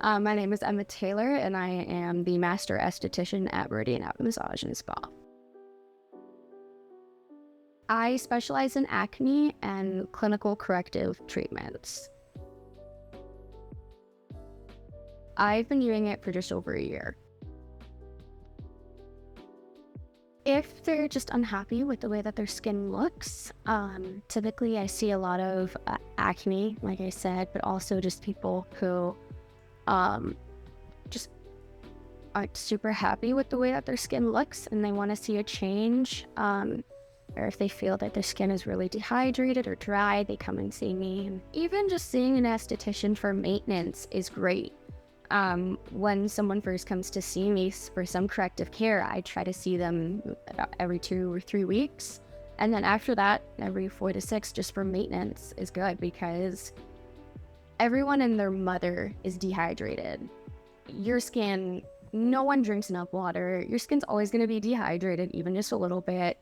My name is Emma Taylor, and I am the Master Esthetician at Meridian Ave Massage and Spa. I specialize in acne and clinical corrective treatments. I've been doing it for just over a year. If they're just unhappy with the way that their skin looks, typically I see a lot of acne, like I said, but also just people who just aren't super happy with the way that their skin looks and they want to see a change. Or if they feel that their skin is really dehydrated or dry, they come and see me. And even just seeing an esthetician for maintenance is great. When someone first comes to see me for some corrective care, I try to see them about every 2 or 3 weeks. And then after that, every 4 to 6 just for maintenance is good, because everyone and their mother is dehydrated. Your skin, no one drinks enough water. Your skin's always going to be dehydrated, even just a little bit.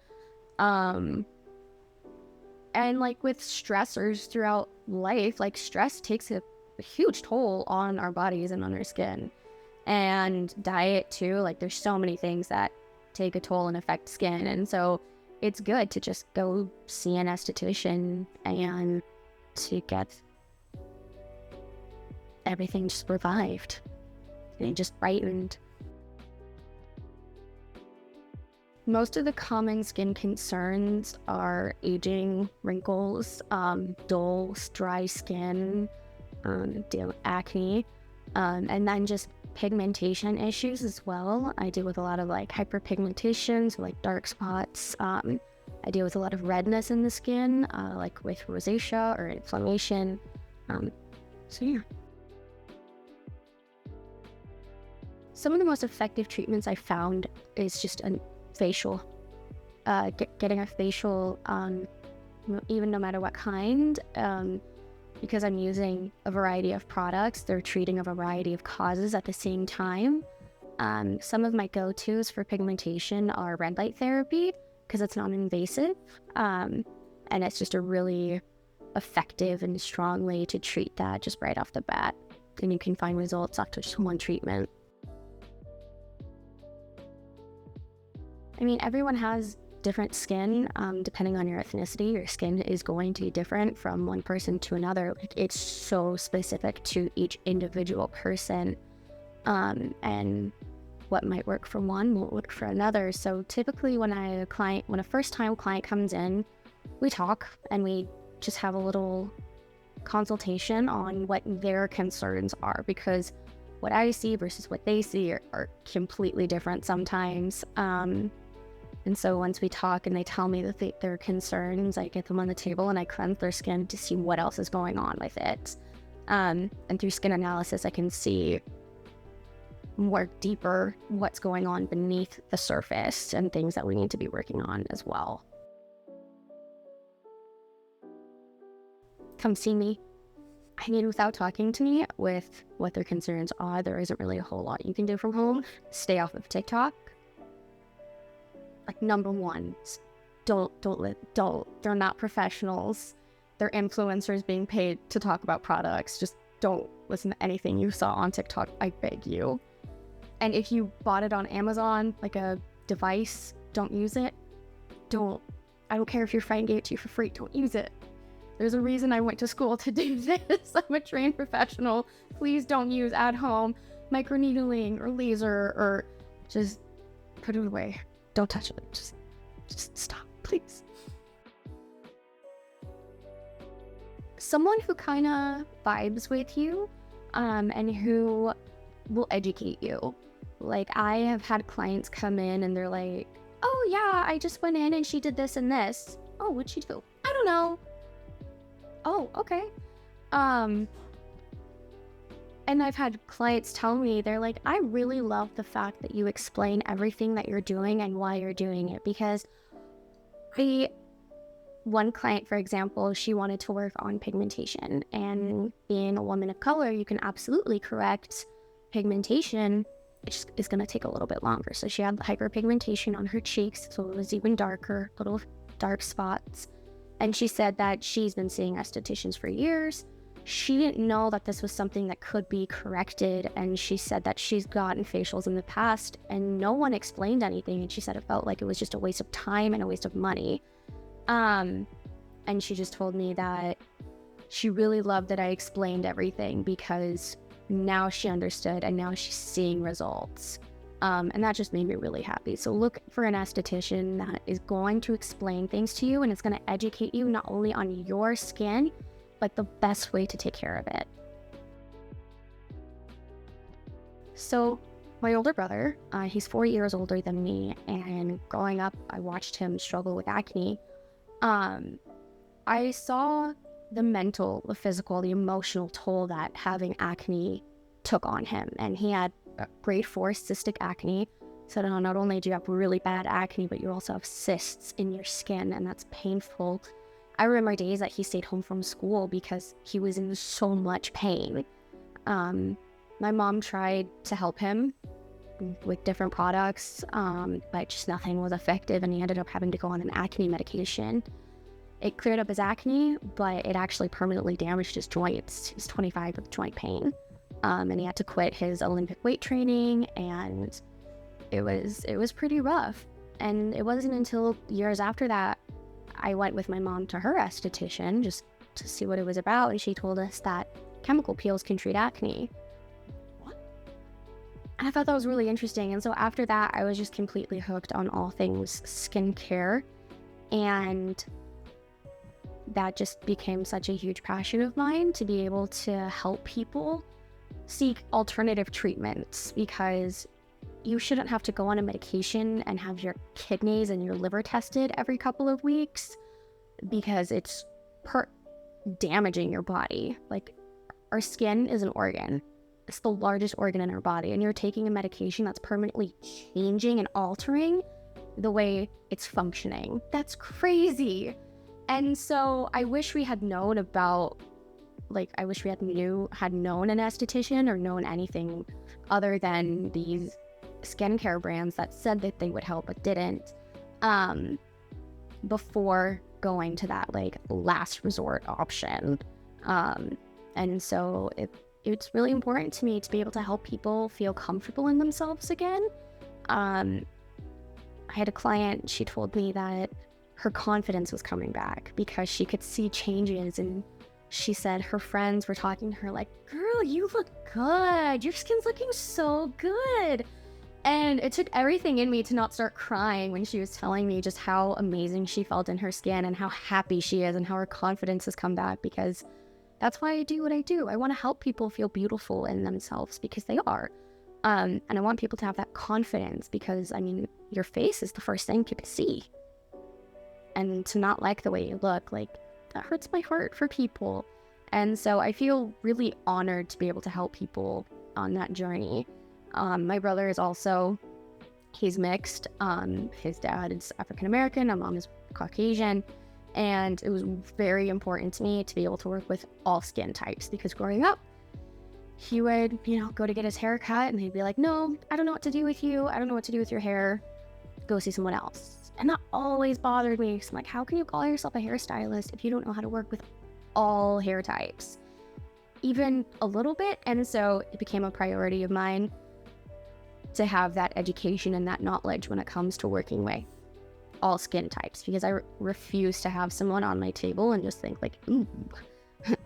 And like with stressors throughout life, like stress takes a huge toll on our bodies and on our skin. And diet too, like there's so many things that take a toll and affect skin. And so it's good to just go see an esthetician and to get everything just revived and just brightened. Most of the common skin concerns are aging, wrinkles, dull, dry skin, acne, and then just pigmentation issues as well. I deal with a lot of like hyperpigmentation, so like dark spots. I deal with a lot of redness in the skin, like with rosacea or inflammation. So yeah. Some of the most effective treatments I found is just a facial, getting a facial, even no matter what kind, because I'm using a variety of products. They're treating a variety of causes at the same time. Some of my go-tos for pigmentation are red light therapy, because it's non-invasive, and it's just a really effective and strong way to treat that just right off the bat, and you can find results after just one treatment. I mean, everyone has different skin. Depending on your ethnicity, your skin is going to be different from one person to another. Like, it's so specific to each individual person, and what might work for one won't work for another. So typically when a first-time client comes in, we talk and we just have a little consultation on what their concerns are, because what I see versus what they see are completely different sometimes. And so once we talk and they tell me that their concerns, I get them on the table and I cleanse their skin to see what else is going on with it. And through skin analysis, I can see more deeper what's going on beneath the surface and things that we need to be working on as well. Come see me. I mean, without talking to me with what their concerns are, there isn't really a whole lot you can do from home. Stay off of TikTok. Like, number one, don't. They're not professionals. They're influencers being paid to talk about products. Just don't listen to anything you saw on TikTok, I beg you. And if you bought it on Amazon, like a device, don't use it. I don't care if your friend gave it to you for free, don't use it. There's a reason I went to school to do this. I'm a trained professional. Please don't use at home microneedling or laser, or just put it away. Don't touch it. Just stop, please. Someone who kind of vibes with you, and who will educate you. Like, I have had clients come in and they're like, oh yeah, I just went in and she did this and this. Oh, what'd she do? I don't know. Oh, okay. And I've had clients tell me, they're like, I really love the fact that you explain everything that you're doing and why you're doing it, because one client, for example, she wanted to work on pigmentation, and being a woman of color, you can absolutely correct pigmentation. It just is going to take a little bit longer. So she had hyperpigmentation on her cheeks, so it was even darker, little dark spots. And she said that she's been seeing estheticians for years. she didn't know that this was something that could be corrected, and she said that she's gotten facials in the past and no one explained anything, and she said it felt like it was just a waste of time and a waste of money. And she just told me that she really loved that I explained everything, because now she understood and now she's seeing results. And that just made me really happy. So look for an esthetician that is going to explain things to you, and it's going to educate you not only on your skin, but the best way to take care of it. So my older brother, he's 4 years older than me, and growing up, I watched him struggle with acne. I saw the mental, the physical, the emotional toll that having acne took on him, and he had grade 4 cystic acne. So not only do you have really bad acne, but you also have cysts in your skin, and that's painful. I remember days that he stayed home from school because he was in so much pain. My mom tried to help him with different products, but just nothing was effective, and he ended up having to go on an acne medication. It cleared up his acne, but it actually permanently damaged his joints. He was 25 with joint pain. And he had to quit his Olympic weight training, and it was pretty rough. And it wasn't until years after that I went with my mom to her esthetician just to see what it was about, and she told us that chemical peels can treat acne. What? And I thought that was really interesting, and so after that I was just completely hooked on all things skincare, and that just became such a huge passion of mine, to be able to help people seek alternative treatments, because you shouldn't have to go on a medication and have your kidneys and your liver tested every couple of weeks, because it's damaging your body. Like, our skin is an organ. It's the largest organ in our body, and you're taking a medication that's permanently changing and altering the way it's functioning. That's crazy. And so I wish we had known about, I wish we had known an esthetician or known anything other than these skincare brands that said that they would help but didn't, before going to that last resort option. And so it's really important to me to be able to help people feel comfortable in themselves again. I had a client, she told me that her confidence was coming back because she could see changes, and she said her friends were talking to her like, "Girl, you look good. Your skin's looking so good." And it took everything in me to not start crying when she was telling me just how amazing she felt in her skin and how happy she is and how her confidence has come back, because that's why I do what I do. I want to help people feel beautiful in themselves, because they are. And I want people to have that confidence, because, your face is the first thing people see. And to not like the way you look, that hurts my heart for people. And so I feel really honored to be able to help people on that journey. My brother is also, he's mixed. His dad is African American, my mom is Caucasian, and it was very important to me to be able to work with all skin types, because growing up, he would, go to get his hair cut, and he'd be like, "No, I don't know what to do with you. I don't know what to do with your hair. Go see someone else." And that always bothered me. So I'm like, how can you call yourself a hairstylist if you don't know how to work with all hair types, even a little bit? And so it became a priority of mine to have that education and that knowledge when it comes to working with all skin types, because I refuse to have someone on my table and just think "Ooh,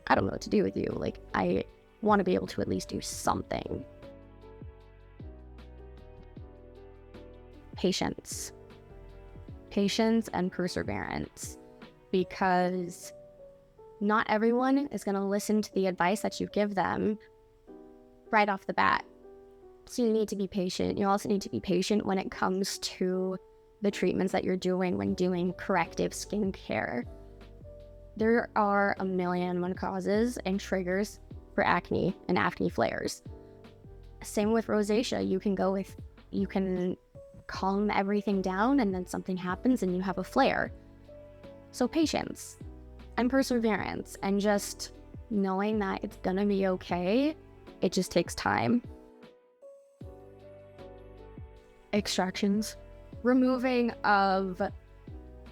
I don't know what to do with you." I want to be able to at least do something. Patience and perseverance, because not everyone is going to listen to the advice that you give them right off the bat. So you need to be patient. You also need to be patient when it comes to the treatments that you're doing when doing corrective skincare. There are a million causes and triggers for acne and acne flares. Same with rosacea. You can calm everything down, and then something happens and you have a flare. So patience and perseverance, and just knowing that it's gonna be okay. It just takes time. Extractions, removing of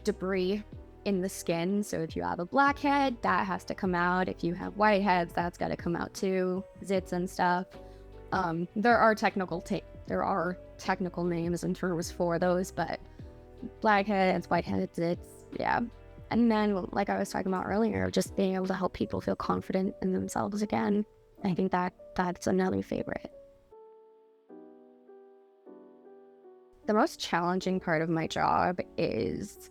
debris in the skin. So if you have a blackhead, that has to come out. If you have whiteheads, that's got to come out too. Zits and stuff. There are technical names and terms for those, but blackheads, whiteheads, zits, yeah. And then, like I was talking about earlier, just being able to help people feel confident in themselves again. I think that's another favorite. The most challenging part of my job is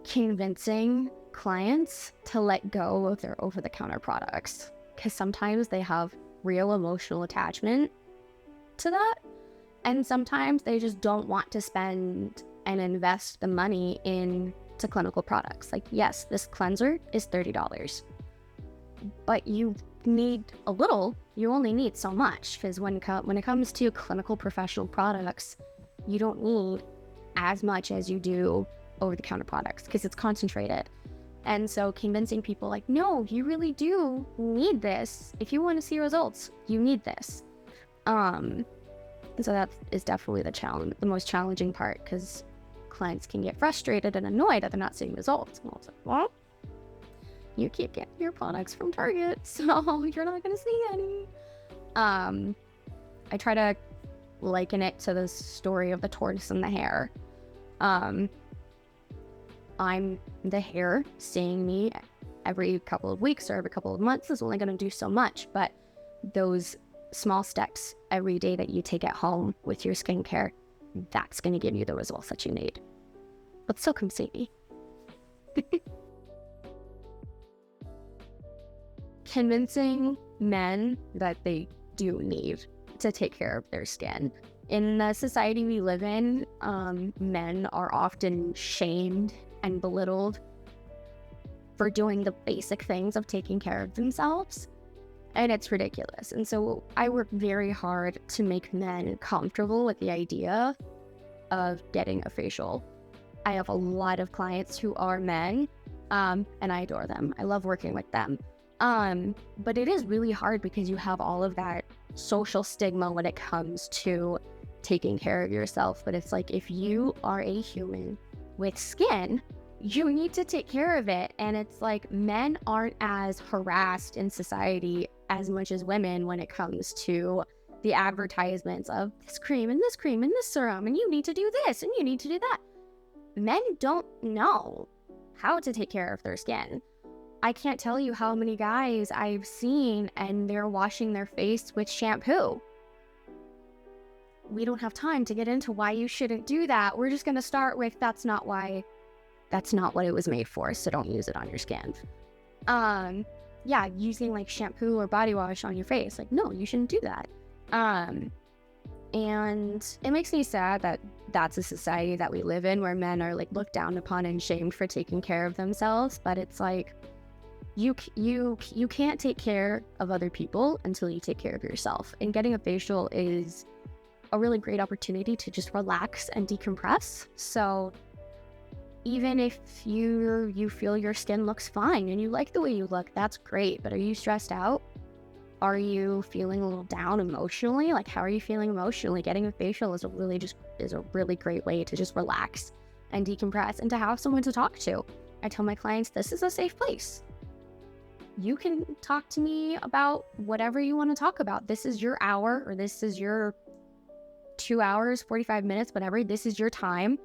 convincing clients to let go of their over-the-counter products, because sometimes they have real emotional attachment to that, and sometimes they just don't want to spend and invest the money into clinical products. Like, yes, this cleanser is $30, but you need a little. You only need so much, because when it comes to clinical professional products, you don't need as much as you do over-the-counter products, because it's concentrated. And so convincing people, like, no, you really do need this. If you want to see results, you need this. So that is definitely the most challenging part, because clients can get frustrated and annoyed that they're not seeing results. And I was like, well, you keep getting your products from Target, so you're not going to see any. I try to liken it to the story of the tortoise and the hare. I'm the hare. Seeing me every couple of weeks or every couple of months is only going to do so much, but those small steps every day that you take at home with your skincare, that's going to give you the results that you need. But still come see me. Convincing men that they do need to take care of their skin. In the society we live in, men are often shamed and belittled for doing the basic things of taking care of themselves, and it's ridiculous. And so I work very hard to make men comfortable with the idea of getting a facial. I have a lot of clients who are men, and I adore them. I love working with them. But it is really hard because you have all of that social stigma when it comes to taking care of yourself. But it's like, if you are a human with skin, you need to take care of it. And it's like, men aren't as harassed in society as much as women when it comes to the advertisements of this cream and this cream and this serum, and you need to do this and you need to do that. Men don't know how to take care of their skin. I can't tell you how many guys I've seen and they're washing their face with shampoo. We don't have time to get into why you shouldn't do that. We're just going to start with, that's not what it was made for, so don't use it on your skin. Yeah, using like shampoo or body wash on your face, like, no, you shouldn't do that. And it makes me sad that that's a society that we live in, where men are like looked down upon and shamed for taking care of themselves. But it's like, you can't take care of other people until you take care of yourself. And getting a facial is a really great opportunity to just relax and decompress. So even if you feel your skin looks fine and you like the way you look, that's great. But are you stressed out? Are you feeling a little down emotionally? Like, how are you feeling emotionally? Getting a facial is a really great way to just relax and decompress and to have someone to talk to. I tell my clients, this is a safe place. You can talk to me about whatever you want to talk about. This is your hour, or this is your 2 hours, 45 minutes, whatever. This is your time.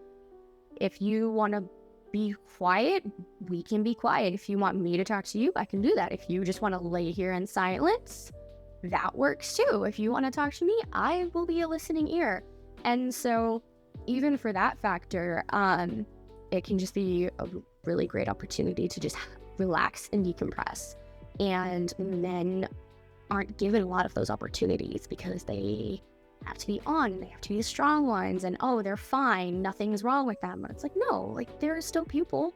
If you want to be quiet, we can be quiet. If you want me to talk to you, I can do that. If you just want to lay here in silence, that works too. If you want to talk to me, I will be a listening ear. And so even for that factor, it can just be a really great opportunity to just relax and decompress. And men aren't given a lot of those opportunities because they have to be on, and they have to be the strong ones, and oh, they're fine, nothing's wrong with them. But it's like, no, like, there are still people.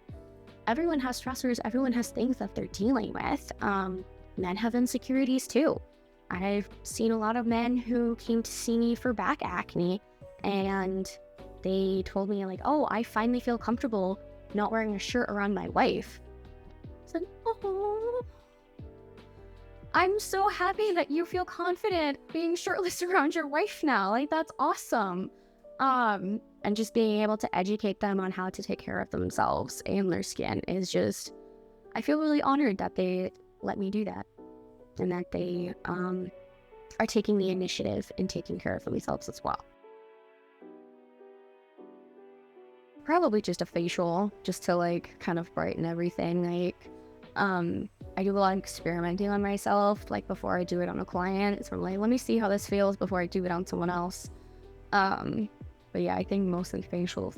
Everyone has stressors, everyone has things that they're dealing with. Men have insecurities too. I've seen a lot of men who came to see me for back acne, and they told me like, oh, I finally feel comfortable not wearing a shirt around my wife. It's like, oh, I'm so happy that you feel confident being shirtless around your wife now. Like, that's awesome. And just being able to educate them on how to take care of themselves and their skin is just, I feel really honored that they let me do that, and that they are taking the initiative in taking care of themselves as well. Probably just a facial, just to like kind of brighten everything. Like, I do a lot of experimenting on myself, like before I do it on a client. It's from like, let me see how this feels before I do it on someone else. But yeah, I think mostly facials.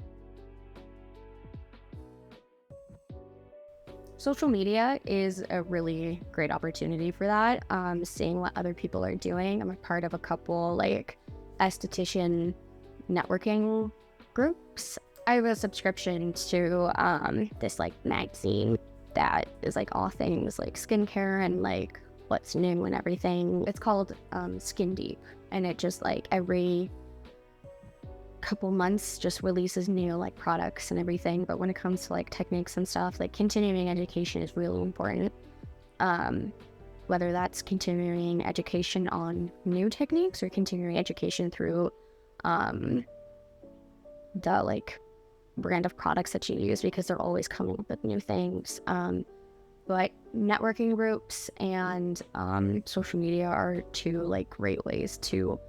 Social media is a really great opportunity for that. Seeing what other people are doing. I'm a part of a couple like esthetician networking groups. I have a subscription to this like magazine that is like all things like skincare and like what's new and everything. It's called Skin Deep, and it just like every couple months just releases new like products and everything. But when it comes to like techniques and stuff, like continuing education is really important. Whether that's continuing education on new techniques or continuing education through the like brand of products that you use, because they're always coming up with new things. But networking groups and social media are two like great ways to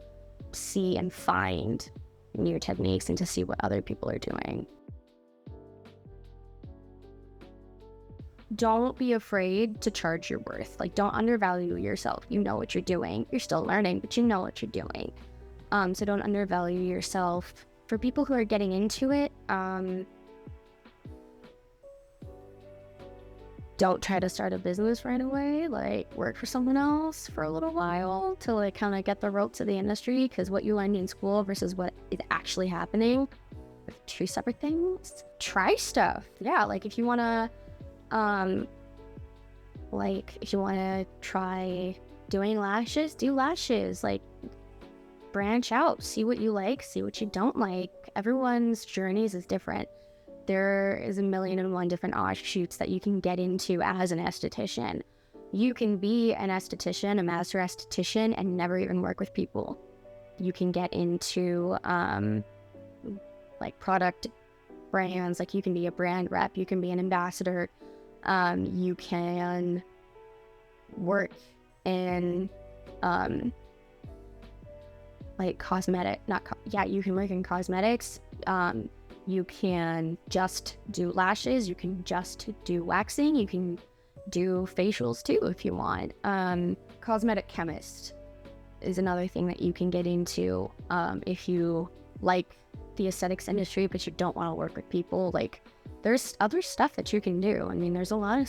see and find new techniques and to see what other people are doing. Don't be afraid to charge your worth. Like, don't undervalue yourself. You know what you're doing. You're still learning, but you know what you're doing. So don't undervalue yourself. For people who are getting into it, don't try to start a business right away. Like, work for someone else for a little while to like kind of get the ropes of the industry, because what you learned in school versus what is actually happening are two separate things. Try stuff. Yeah, like if you want to try doing lashes, do lashes. Like, branch out, see what you like, see what you don't like. Everyone's journeys is different. There is a million and one different offshoots that you can get into as an esthetician. You can be an esthetician, a master esthetician, and never even work with people. You can get into like product brands, like you can be a brand rep, you can be an ambassador, you can work in like cosmetic, you can work in cosmetics. You can just do lashes, you can just do waxing, you can do facials too if you want. Cosmetic chemist is another thing that you can get into if you like the aesthetics industry but you don't want to work with people. Like, there's other stuff that you can do. I mean, there's a lot of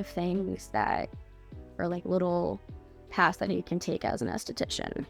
things that are like little paths that you can take as an esthetician.